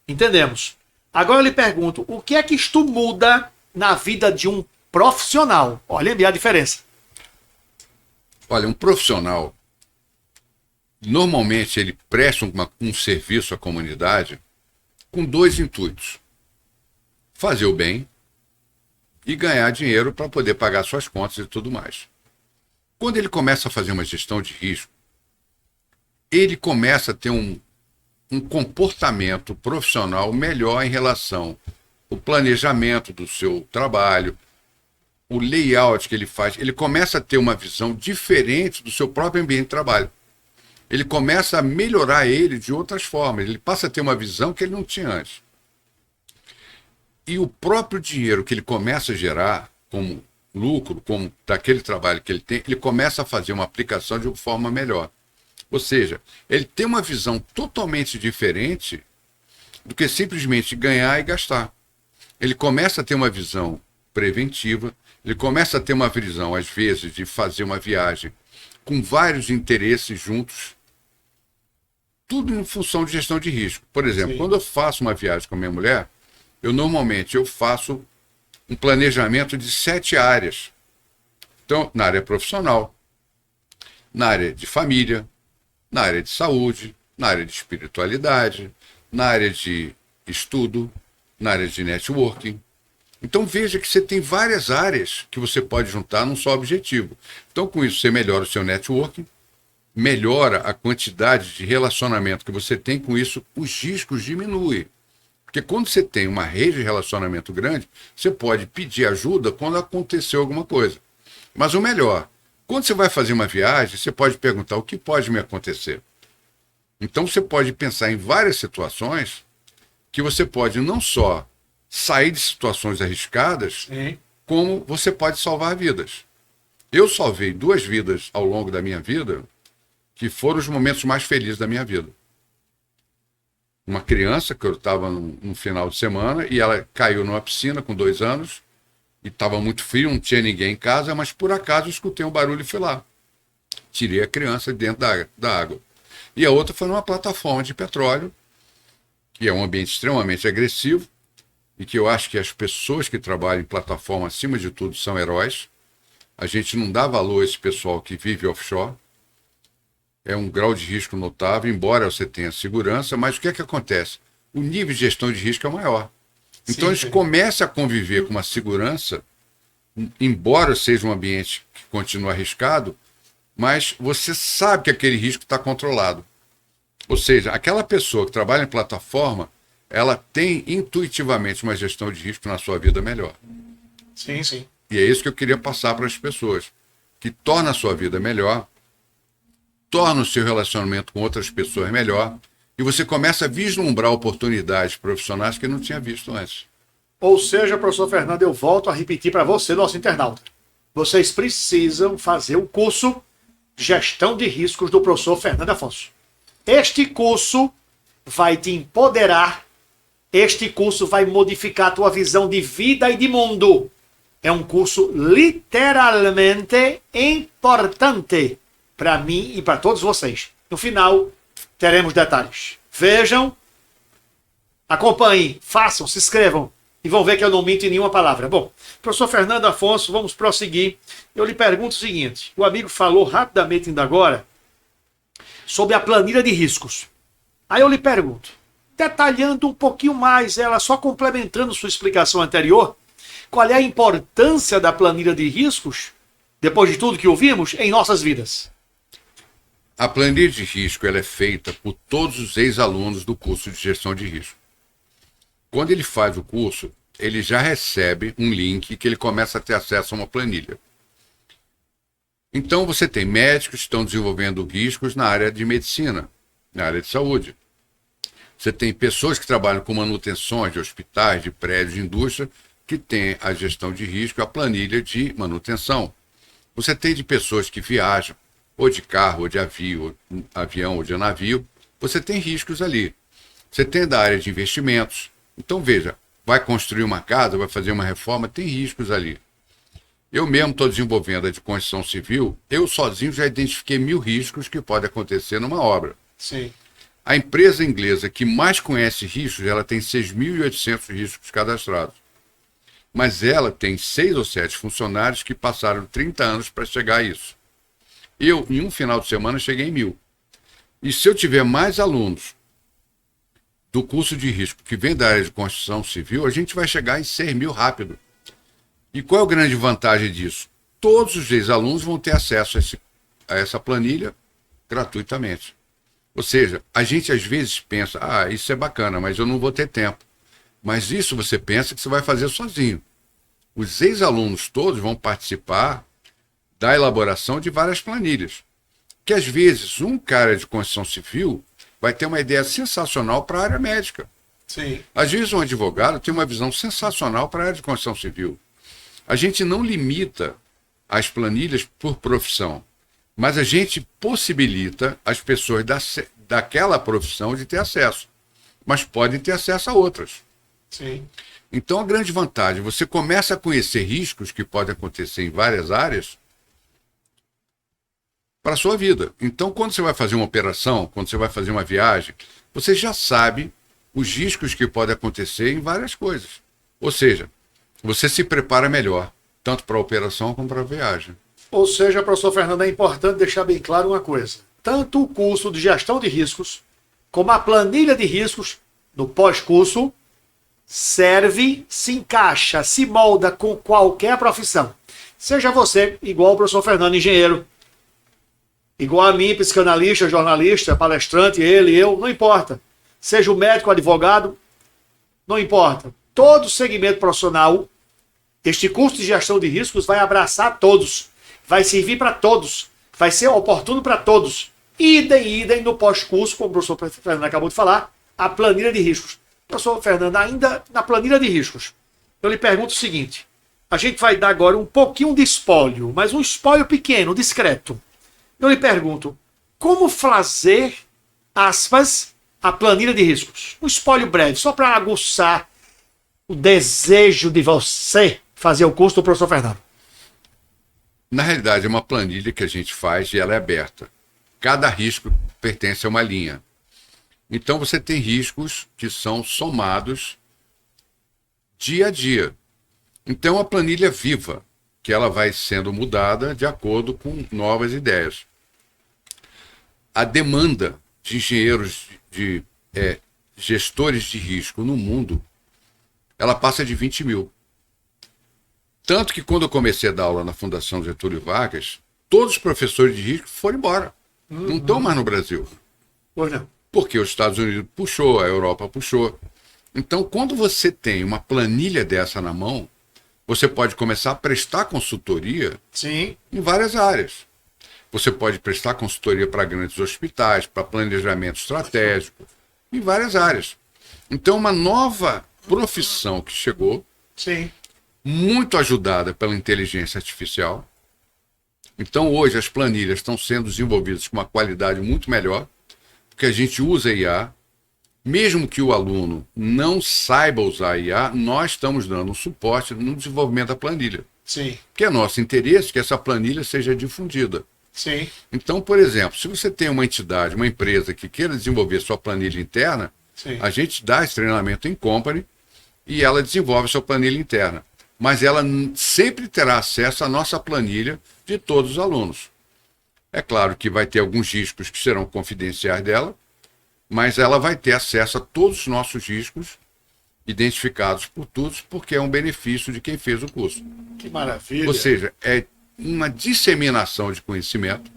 entendemos. Agora eu lhe pergunto, o que é que isto muda na vida de um profissional? Olha bem a diferença. Olha, um profissional, normalmente ele presta um serviço à comunidade com dois intuitos. Fazer o bem e ganhar dinheiro para poder pagar suas contas e tudo mais. Quando ele começa a fazer uma gestão de risco, ele começa a ter um comportamento profissional melhor em relação ao planejamento do seu trabalho, o layout que ele faz. Ele começa a ter uma visão diferente do seu próprio ambiente de trabalho. Ele começa a melhorar ele de outras formas. Ele passa a ter uma visão que ele não tinha antes. E o próprio dinheiro que ele começa a gerar como lucro, como daquele trabalho que ele tem, ele começa a fazer uma aplicação de uma forma melhor. Ou seja, ele tem uma visão totalmente diferente do que simplesmente ganhar e gastar. Ele começa a ter uma visão preventiva, ele começa a ter uma visão, às vezes, de fazer uma viagem com vários interesses juntos, tudo em função de gestão de risco. Por exemplo, Sim. quando eu faço uma viagem com a minha mulher, normalmente faço um planejamento de 7 áreas. Então, na área profissional, na área de família, na área de saúde, na área de espiritualidade, na área de estudo, na área de networking. Então veja que você tem várias áreas que você pode juntar num só objetivo. Então com isso você melhora o seu networking, melhora a quantidade de relacionamento que você tem, com isso os riscos diminuem. Porque quando você tem uma rede de relacionamento grande, você pode pedir ajuda quando aconteceu alguma coisa. Mas o melhor, quando você vai fazer uma viagem, você pode perguntar o que pode me acontecer. Então você pode pensar em várias situações que você pode não só sair de situações arriscadas, Sim. como você pode salvar vidas. Eu salvei 2 vidas ao longo da minha vida, que foram os momentos mais felizes da minha vida. Uma criança que eu estava no final de semana e ela caiu numa piscina com 2 anos e estava muito frio, não tinha ninguém em casa, mas por acaso eu escutei um barulho e fui lá. Tirei a criança de dentro da água. E a outra foi numa plataforma de petróleo, que é um ambiente extremamente agressivo, e que eu acho que as pessoas que trabalham em plataforma, acima de tudo, são heróis. A gente não dá valor a esse pessoal que vive offshore. É um grau de risco notável, embora você tenha segurança, mas o que é que acontece? O nível de gestão de risco é maior. Então eles começam a conviver com uma segurança, embora seja um ambiente que continua arriscado, mas você sabe que aquele risco está controlado. Ou seja, aquela pessoa que trabalha em plataforma, ela tem intuitivamente uma gestão de risco na sua vida melhor. Sim, sim. E é isso que eu queria passar para as pessoas, que torna a sua vida melhor, torna o seu relacionamento com outras pessoas melhor, e você começa a vislumbrar oportunidades profissionais que não tinha visto antes. Ou seja, professor Fernando, eu volto a repetir para você, nosso internauta. Vocês precisam fazer o curso Gestão de Riscos do professor Fernando Afonso. Este curso vai te empoderar, este curso vai modificar a tua visão de vida e de mundo. É um curso literalmente importante para mim e para todos vocês. No final, teremos detalhes. Vejam, acompanhem, façam, se inscrevam e vão ver que eu não minto em nenhuma palavra. Bom, professor Fernando Afonso, vamos prosseguir. Eu lhe pergunto o seguinte, o amigo falou rapidamente ainda agora sobre a planilha de riscos. Aí eu lhe pergunto, detalhando um pouquinho mais ela, só complementando sua explicação anterior, qual é a importância da planilha de riscos, depois de tudo que ouvimos, em nossas vidas? A planilha de risco ela é feita por todos os ex-alunos do curso de gestão de risco. Quando ele faz o curso, ele já recebe um link que ele começa a ter acesso a uma planilha. Então você tem médicos que estão desenvolvendo riscos na área de medicina, na área de saúde. Você tem pessoas que trabalham com manutenções de hospitais, de prédios, de indústria, que têm a gestão de risco, a planilha de manutenção. Você tem de pessoas que viajam, ou de carro, ou de avião, ou de navio, você tem riscos ali. Você tem da área de investimentos. Então veja, vai construir uma casa, vai fazer uma reforma, tem riscos ali. Eu mesmo estou desenvolvendo a de construção civil, eu sozinho já identifiquei 1000 riscos que podem acontecer numa obra. Sim. A empresa inglesa que mais conhece riscos, ela tem 6.800 riscos cadastrados. Mas ela tem 6 ou 7 funcionários que passaram 30 anos para chegar a isso. Eu, em um final de semana, cheguei em 1000. E se eu tiver mais alunos do curso de risco que vem da área de construção civil, a gente vai chegar em 6.000 rápido. E qual é a grande vantagem disso? Todos os ex-alunos vão ter acesso a essa planilha gratuitamente. Ou seja, a gente às vezes pensa, isso é bacana, mas eu não vou ter tempo. Mas isso você pensa que você vai fazer sozinho. Os ex-alunos todos vão participar da elaboração de várias planilhas. Que às vezes um cara de construção civil vai ter uma ideia sensacional para a área médica. Sim. Às vezes um advogado tem uma visão sensacional para a área de construção civil. A gente não limita as planilhas por profissão, mas a gente possibilita as pessoas daquela profissão de ter acesso. mas podem ter acesso a outras. Sim. Então, a grande vantagem, você começa a conhecer riscos que podem acontecer em várias áreas para a sua vida. Então, quando você vai fazer uma operação, quando você vai fazer uma viagem, você já sabe os riscos que podem acontecer em várias coisas. Ou seja, você se prepara melhor, tanto para a operação como para a viagem. Ou seja, professor Fernando, é importante deixar bem claro uma coisa. Tanto o curso de gestão de riscos, como a planilha de riscos no pós-curso, serve, se encaixa, se molda com qualquer profissão. Seja você, igual o professor Fernando, engenheiro, igual a mim, psicanalista, jornalista, palestrante, ele, eu, não importa. Seja o médico, advogado, não importa. Todo segmento profissional, este curso de gestão de riscos vai abraçar todos, vai servir para todos, vai ser oportuno para todos. Idem no pós-curso, como o professor Fernando acabou de falar, a planilha de riscos. Professor Fernando, ainda na planilha de riscos, eu lhe pergunto o seguinte, a gente vai dar agora um pouquinho de espólio, mas um espólio pequeno, discreto. Eu lhe pergunto, como fazer, aspas, a planilha de riscos? Um espólio breve, só para aguçar o desejo de você fazer o curso do professor Fernando. Na realidade, é uma planilha que a gente faz e ela é aberta. Cada risco pertence a uma linha. Então, você tem riscos que são somados dia a dia. Então, é uma planilha viva, que ela vai sendo mudada de acordo com novas ideias. A demanda de engenheiros, de gestores de risco no mundo, ela passa de 20 mil. Tanto que quando eu comecei a dar aula na Fundação Getúlio Vargas, todos os professores de risco foram embora. Não estão mais no Brasil. Pois não. Porque os Estados Unidos puxou, a Europa puxou. Então, quando você tem uma planilha dessa na mão, você pode começar a prestar consultoria Sim. em várias áreas. Você pode prestar consultoria para grandes hospitais, para planejamento estratégico, em várias áreas. Então, uma nova profissão que chegou, Sim. muito ajudada pela inteligência artificial. Então, hoje, as planilhas estão sendo desenvolvidas com uma qualidade muito melhor, porque a gente usa IA. Mesmo que o aluno não saiba usar IA, nós estamos dando um suporte no desenvolvimento da planilha. Sim. Que é nosso interesse que essa planilha seja difundida. Sim. Então, por exemplo, se você tem uma entidade, uma empresa que queira desenvolver sua planilha interna, Sim. a gente dá esse treinamento em company e ela desenvolve sua planilha interna. Mas ela sempre terá acesso à nossa planilha de todos os alunos. É claro que vai ter alguns riscos que serão confidenciais dela, mas ela vai ter acesso a todos os nossos riscos, identificados por todos, porque é um benefício de quem fez o curso. Que maravilha. Ou seja, é uma disseminação de conhecimento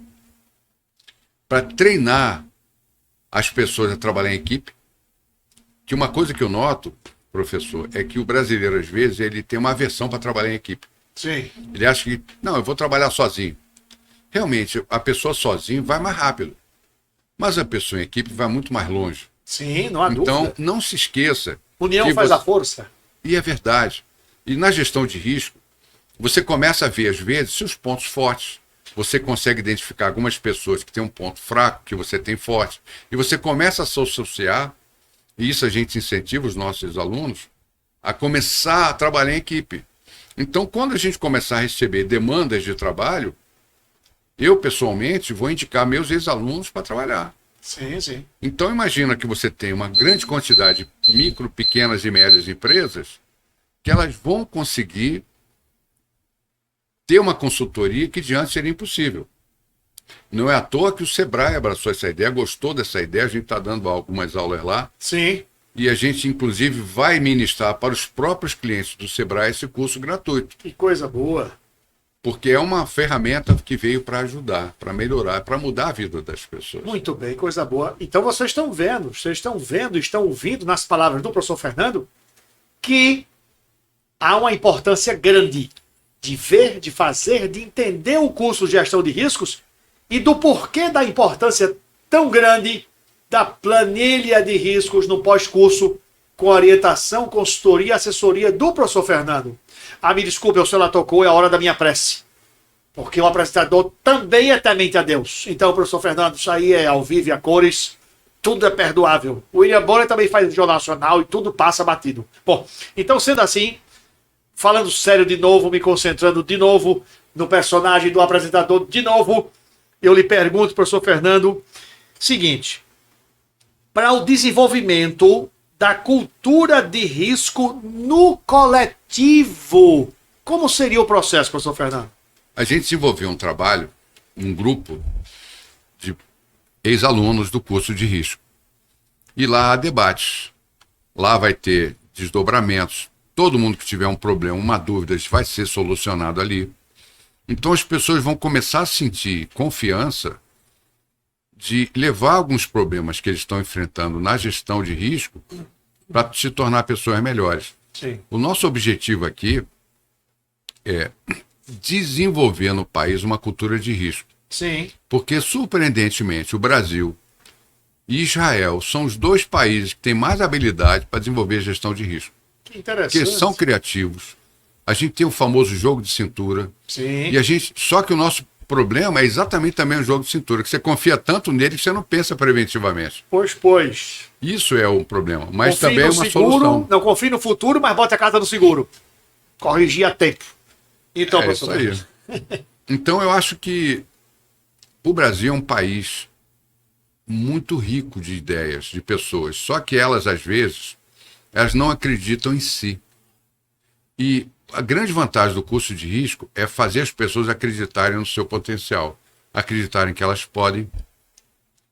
para treinar as pessoas a trabalhar em equipe. Que uma coisa que eu noto, professor, é que o brasileiro, às vezes, ele tem uma aversão para trabalhar em equipe. Sim. Ele acha que, não, eu vou trabalhar sozinho. Realmente, a pessoa sozinho vai mais rápido. Mas a pessoa em equipe vai muito mais longe. Sim, não há Então, dúvida. não se esqueça. União que faz você- a força. E é verdade. E na gestão de risco, você começa a ver, às vezes, seus pontos fortes. Você consegue identificar algumas pessoas que têm um ponto fraco, que você tem forte. E você começa a se associar, e isso a gente incentiva os nossos alunos, a começar a trabalhar em equipe. Então, quando a gente começar a receber demandas de trabalho, eu, pessoalmente, vou indicar meus ex-alunos para trabalhar. Sim, sim. Então, imagina que você tem uma grande quantidade de micro, pequenas e médias empresas que elas vão conseguir ter uma consultoria que de antes seria impossível. Não é à toa que o Sebrae abraçou essa ideia, gostou dessa ideia, a gente está dando algumas aulas lá, Sim. e a gente, inclusive, vai ministrar para os próprios clientes do Sebrae esse curso gratuito. Que coisa boa. Porque é uma ferramenta que veio para ajudar, para melhorar, para mudar a vida das pessoas. Muito bem, coisa boa. Então vocês estão vendo, estão ouvindo nas palavras do professor Fernando que há uma importância grande de ver, de fazer, de entender o curso de gestão de riscos e do porquê da importância tão grande da planilha de riscos no pós-curso com orientação, consultoria e assessoria do professor Fernando. Ah, me desculpe, o senhor lá tocou, é a hora da minha prece. Porque o apresentador também é temente a Deus. Então, professor Fernando, isso aí é ao vivo e a cores. tudo é perdoável. O William Bonner também faz Jornal Nacional e tudo passa batido. Bom, então sendo assim, falando sério de novo, me concentrando de novo no personagem do apresentador de novo, eu lhe pergunto, professor Fernando, seguinte, para o desenvolvimento da cultura de risco no coletivo, como seria o processo, professor Fernando? A gente desenvolveu um trabalho, um grupo de ex-alunos do curso de risco. E lá há debates. Lá vai ter desdobramentos. Todo mundo que tiver um problema, uma dúvida, vai ser solucionado ali. Então as pessoas vão começar a sentir confiança de levar alguns problemas que eles estão enfrentando na gestão de risco para se tornar pessoas melhores. Sim. O nosso objetivo aqui é desenvolver no país uma cultura de risco. Sim. Porque, surpreendentemente, o Brasil e Israel são os dois países que têm mais habilidade para desenvolver gestão de risco. Que interessante. Porque são criativos. A gente tem o famoso jogo de cintura. Sim. E a gente, só que o nosso problema é exatamente também o jogo de cintura, que você confia tanto nele que você não pensa preventivamente. Pois. Isso é um problema, mas Confie também é no uma seguro, solução. não confie no futuro, mas bota a casa no seguro. Corrigir a tempo. Então, É isso aí. Então eu acho que o Brasil é um país muito rico de ideias, de pessoas, só que elas, às vezes, elas não acreditam em si. E a grande vantagem do curso de risco é fazer as pessoas acreditarem no seu potencial, acreditarem que elas podem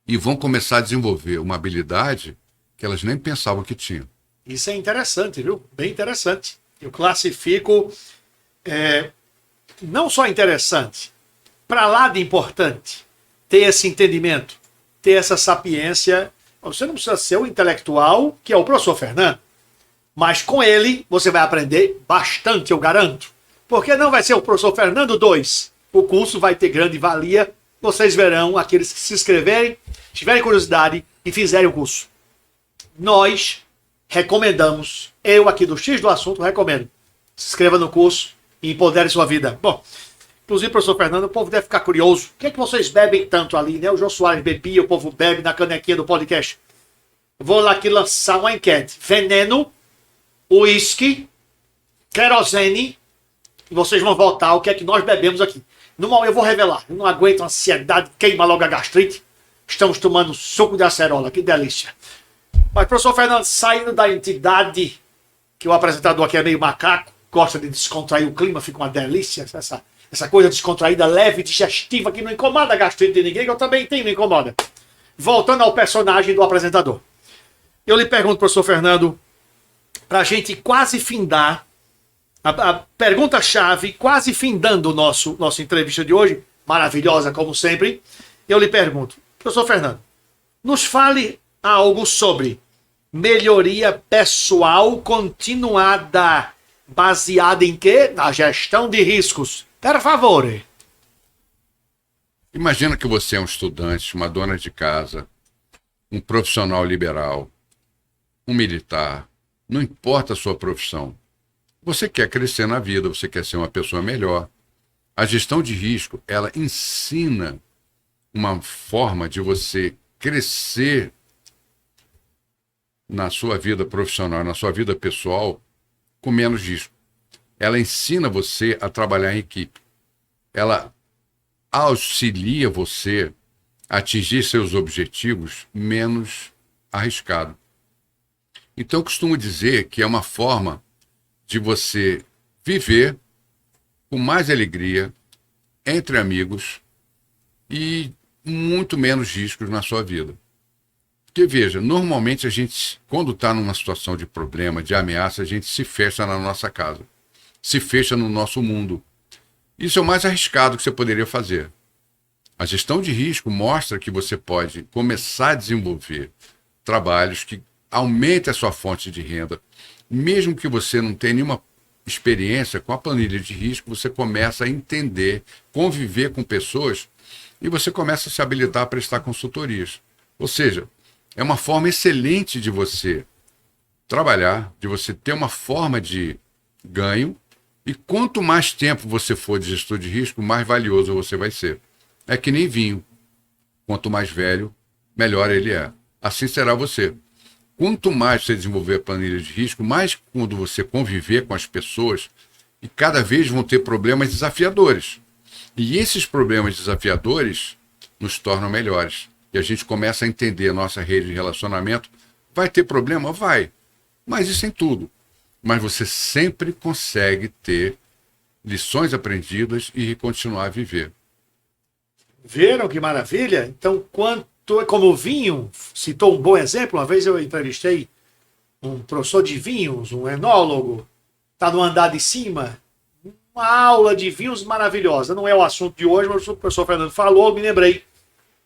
e vão começar a desenvolver uma habilidade que elas nem pensavam que tinham. Isso é interessante, viu? Bem interessante. Eu classifico não só interessante, para lá de importante, ter esse entendimento, ter essa sapiência. Você não precisa ser o intelectual que é o professor Fernando, mas com ele você vai aprender bastante, eu garanto. Porque não vai ser o professor Fernando 2. O curso vai ter grande valia. Vocês verão aqueles que se inscreverem, tiverem curiosidade e fizerem o curso. Nós recomendamos, eu aqui do X do Assunto recomendo. Se inscreva no curso e empodere sua vida. Bom, inclusive, professor Fernando, o povo deve ficar curioso. O que é que vocês bebem tanto ali, né? O Jô Soares bebia, o povo bebe na canequinha do podcast. Vou lá aqui lançar uma enquete. Veneno, uísque, querosene, e vocês vão votar o que é que nós bebemos aqui. Eu vou revelar. Eu não aguento a ansiedade, queima logo a gastrite. Estamos tomando suco de acerola, que delícia. Mas, professor Fernando, saindo da entidade, que o apresentador aqui é meio macaco, gosta de descontrair o clima, fica uma delícia, essa coisa descontraída, leve, digestiva, que não incomoda a gastrite de ninguém, que eu também tenho, não incomoda. Voltando ao personagem do apresentador. Eu lhe pergunto, professor Fernando, para a gente quase findar, a pergunta-chave, quase findando nossa entrevista de hoje, maravilhosa como sempre, eu lhe pergunto, professor Fernando, nos fale algo sobre melhoria pessoal continuada, baseada em quê? Na gestão de riscos. Per favore. Imagina que você é um estudante, uma dona de casa, um profissional liberal, um militar, não importa a sua profissão. Você quer crescer na vida, você quer ser uma pessoa melhor. A gestão de risco, ela ensina uma forma de você crescer na sua vida profissional, na sua vida pessoal, com menos risco. Ela ensina você a trabalhar em equipe. Ela auxilia você a atingir seus objetivos menos arriscado. Então, eu costumo dizer que é uma forma de você viver com mais alegria, entre amigos e muito menos riscos na sua vida. Porque, veja, normalmente a gente, quando está numa situação de problema, de ameaça, a gente se fecha na nossa casa, se fecha no nosso mundo. Isso é o mais arriscado que você poderia fazer. A gestão de risco mostra que você pode começar a desenvolver trabalhos que aumentem a sua fonte de renda. Mesmo que você não tenha nenhuma experiência com a planilha de risco, você começa a entender, conviver com pessoas e você começa a se habilitar a prestar consultorias. Ou seja, é uma forma excelente de você trabalhar, de você ter uma forma de ganho, e quanto mais tempo você for de gestor de risco, mais valioso você vai ser. É que nem vinho. Quanto mais velho, melhor ele é. assim será você. Quanto mais você desenvolver a planilha de risco, mais quando você conviver com as pessoas, e cada vez vão ter problemas desafiadores. E esses problemas desafiadores nos tornam melhores. E a gente começa a entender a nossa rede de relacionamento. Vai ter problema? Vai. Mas isso em tudo. Mas você sempre consegue ter lições aprendidas e continuar a viver. Viram que maravilha? Então, como o vinho, citou um bom exemplo, uma vez eu entrevistei um professor de vinhos, um enólogo, está no andar de cima, uma aula de vinhos maravilhosa. Não é o assunto de hoje, mas o professor Fernando falou, me lembrei.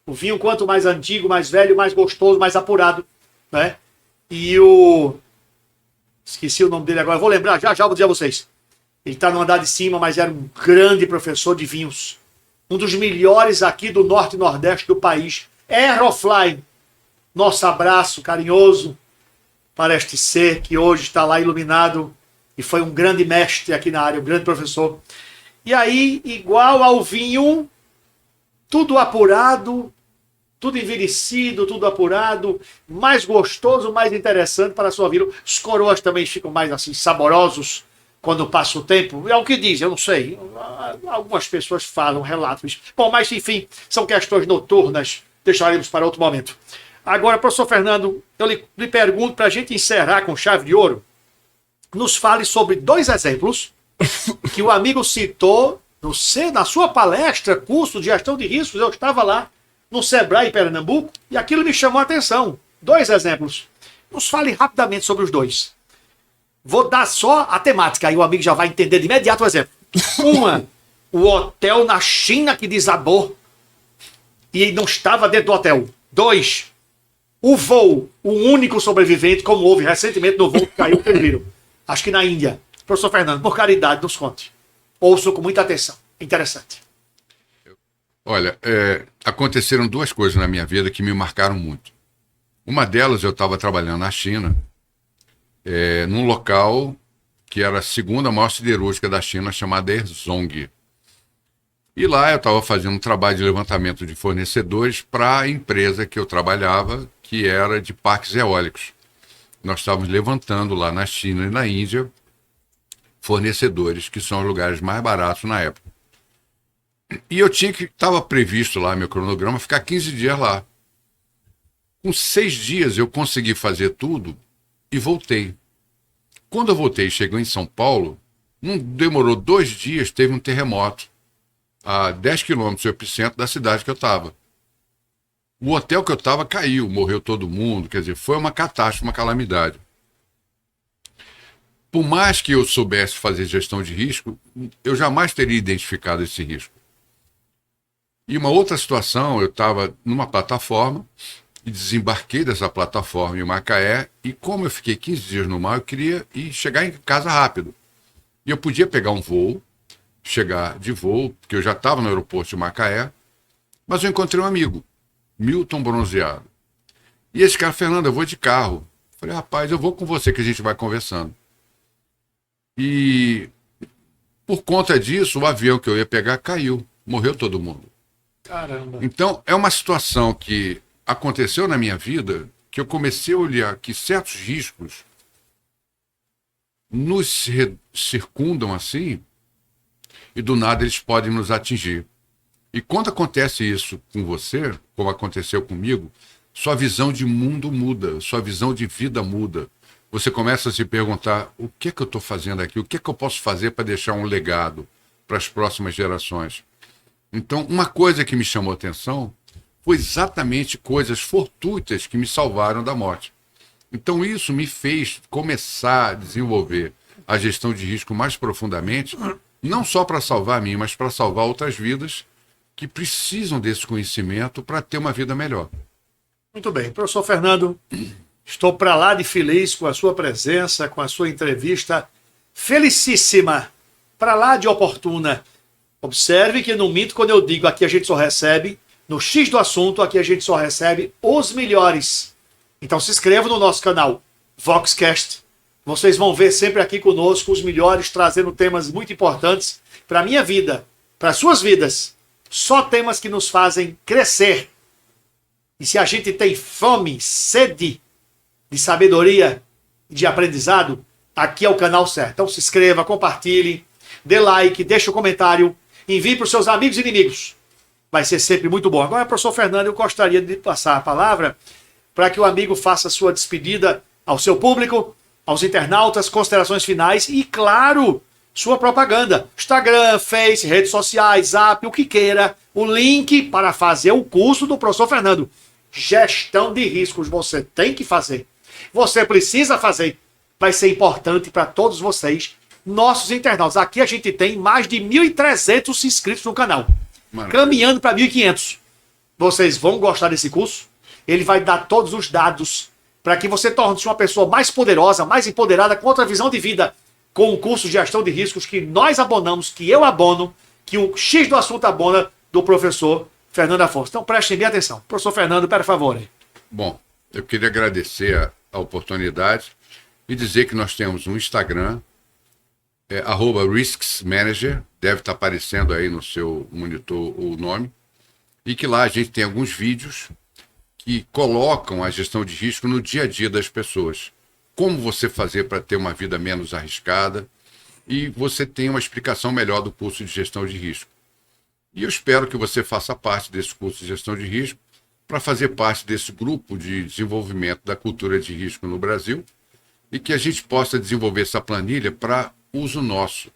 O vinho, quanto mais antigo, mais velho, mais gostoso, mais apurado, né? E esqueci o nome dele agora, vou lembrar, já vou dizer a vocês. Ele está no andar de cima, mas era um grande professor de vinhos. Um dos melhores aqui do norte e nordeste do país. Aerofly. Nosso abraço carinhoso para este ser que hoje está lá iluminado e foi um grande mestre aqui na área, um grande professor. E aí, igual ao vinho, tudo apurado, tudo envelhecido, tudo apurado, mais gostoso, mais interessante para a sua vida. Os coroas também ficam mais assim saborosos quando passa o tempo. É o que dizem, eu não sei. Algumas pessoas falam, relatam isso. Bom, mas enfim, são questões noturnas, deixaremos para outro momento. Agora, professor Fernando, eu lhe pergunto, para a gente encerrar com chave de ouro, nos fale sobre 2 exemplos que o amigo citou na sua palestra, curso de gestão de riscos. Eu estava lá no Sebrae em Pernambuco e aquilo me chamou a atenção. 2 exemplos. Nos fale rapidamente sobre os 2. Vou dar só a temática, aí o amigo já vai entender de imediato o exemplo. Uma, o hotel na China que desabou e não estava dentro do hotel. 2, o voo, o único sobrevivente, como houve recentemente no voo que caiu, vocês viram. Acho que na Índia. Professor Fernando, por caridade, nos conte. Ouço com muita atenção. Interessante. Olha, aconteceram 2 coisas na minha vida que me marcaram muito. Uma delas, eu estava trabalhando na China, num local que era a segunda maior siderúrgica da China, chamada Erzong. E lá eu estava fazendo um trabalho de levantamento de fornecedores para a empresa que eu trabalhava, que era de parques eólicos. Nós estávamos levantando lá na China e na Índia fornecedores, que são os lugares mais baratos na época. E eu estava previsto lá, meu cronograma, ficar 15 dias lá. Com 6 dias eu consegui fazer tudo e voltei. Quando eu voltei e cheguei em São Paulo, não demorou 2 dias, teve um terremoto a 10 quilômetros do epicentro da cidade que eu estava. O hotel que eu estava caiu, morreu todo mundo, quer dizer, foi uma catástrofe, uma calamidade. Por mais que eu soubesse fazer gestão de risco, eu jamais teria identificado esse risco. E uma outra situação, eu estava numa plataforma e desembarquei dessa plataforma em Macaé, e como eu fiquei 15 dias no mar, eu queria chegar em casa rápido. E eu podia pegar um voo, chegar de voo, porque eu já estava no aeroporto de Macaé, mas eu encontrei um amigo, Milton Bronzeado. E esse cara, Fernando, eu vou de carro. Falei, rapaz, eu vou com você que a gente vai conversando. E por conta disso, o avião que eu ia pegar caiu, morreu todo mundo. Caramba. Então, é uma situação que aconteceu na minha vida que eu comecei a olhar que certos riscos nos circundam assim e do nada eles podem nos atingir. E quando acontece isso com você, como aconteceu comigo, sua visão de mundo muda, sua visão de vida muda. Você começa a se perguntar, o que é que eu estou fazendo aqui? O que é que eu posso fazer para deixar um legado para as próximas gerações? Então, uma coisa que me chamou a atenção foi exatamente coisas fortuitas que me salvaram da morte. Então, isso me fez começar a desenvolver a gestão de risco mais profundamente, não só para salvar a mim, mas para salvar outras vidas que precisam desse conhecimento para ter uma vida melhor. Muito bem. Professor Fernando, estou para lá de feliz com a sua presença, com a sua entrevista felicíssima, para lá de oportuna. Observe que não minto quando eu digo aqui a gente só recebe, no X do assunto, aqui a gente só recebe os melhores. Então se inscreva no nosso canal, Voxcast. Vocês vão ver sempre aqui conosco os melhores, trazendo temas muito importantes para a minha vida, para as suas vidas. Só temas que nos fazem crescer E se a gente tem fome, sede de sabedoria, de aprendizado, aqui é o canal certo. Então se inscreva, compartilhe, dê like, deixe um comentário, envie para os seus amigos e inimigos. Vai ser sempre muito bom. Agora, professor Fernando, eu gostaria de passar a palavra para que o amigo faça a sua despedida ao seu público, aos internautas, considerações finais e, claro, sua propaganda. Instagram, Face, redes sociais, Zap, o que queira. O link para fazer o curso do professor Fernando. Gestão de riscos você tem que fazer. Você precisa fazer. Vai ser importante para todos vocês, nossos internautas. Aqui a gente tem mais de 1.300 inscritos no canal. Maravilha. Caminhando para 1.500. Vocês vão gostar desse curso? Ele vai dar todos os dados para que você torne-se uma pessoa mais poderosa, mais empoderada, com outra visão de vida, com o curso de gestão de riscos que nós abonamos, que eu abono, que o X do assunto abona, do professor Fernando Afonso. Então prestem bem atenção. Professor Fernando, por favor. Bom, eu queria agradecer a oportunidade e dizer que nós temos um Instagram, @risksmanager, deve estar aparecendo aí no seu monitor o nome, e que lá a gente tem alguns vídeos que colocam a gestão de risco no dia a dia das pessoas. Como você fazer para ter uma vida menos arriscada, e você tem uma explicação melhor do curso de gestão de risco. E eu espero que você faça parte desse curso de gestão de risco para fazer parte desse grupo de desenvolvimento da cultura de risco no Brasil e que a gente possa desenvolver essa planilha para uso nosso,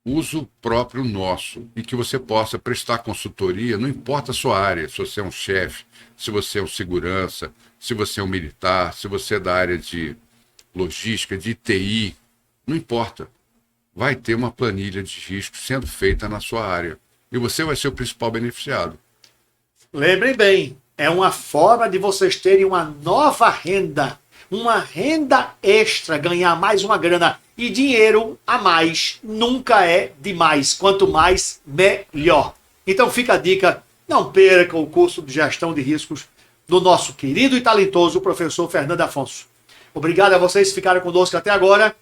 uso próprio nosso, e que você possa prestar consultoria, não importa a sua área, se você é um chefe, se você é um segurança, se você é um militar, se você é da área de logística, de TI, não importa. Vai ter uma planilha de risco sendo feita na sua área e você vai ser o principal beneficiado. Lembrem bem, é uma forma de vocês terem uma nova renda, uma renda extra, ganhar mais uma grana. E dinheiro a mais nunca é demais. Quanto mais, melhor. Então fica a dica, não perca o curso de gestão de riscos do nosso querido e talentoso professor Fernando Afonso. Obrigado a vocês que ficaram conosco até agora.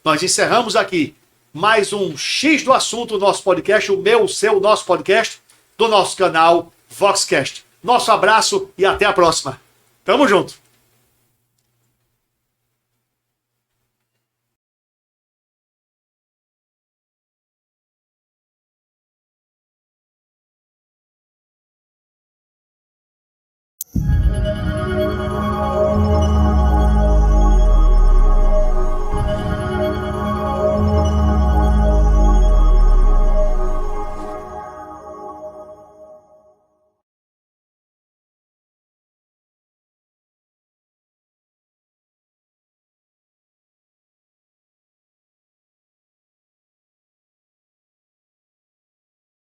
Nós encerramos aqui mais um X do Assunto, nosso podcast, o meu, o seu, nosso podcast, do nosso canal Voxcast. Nosso abraço e até a próxima. Tamo junto.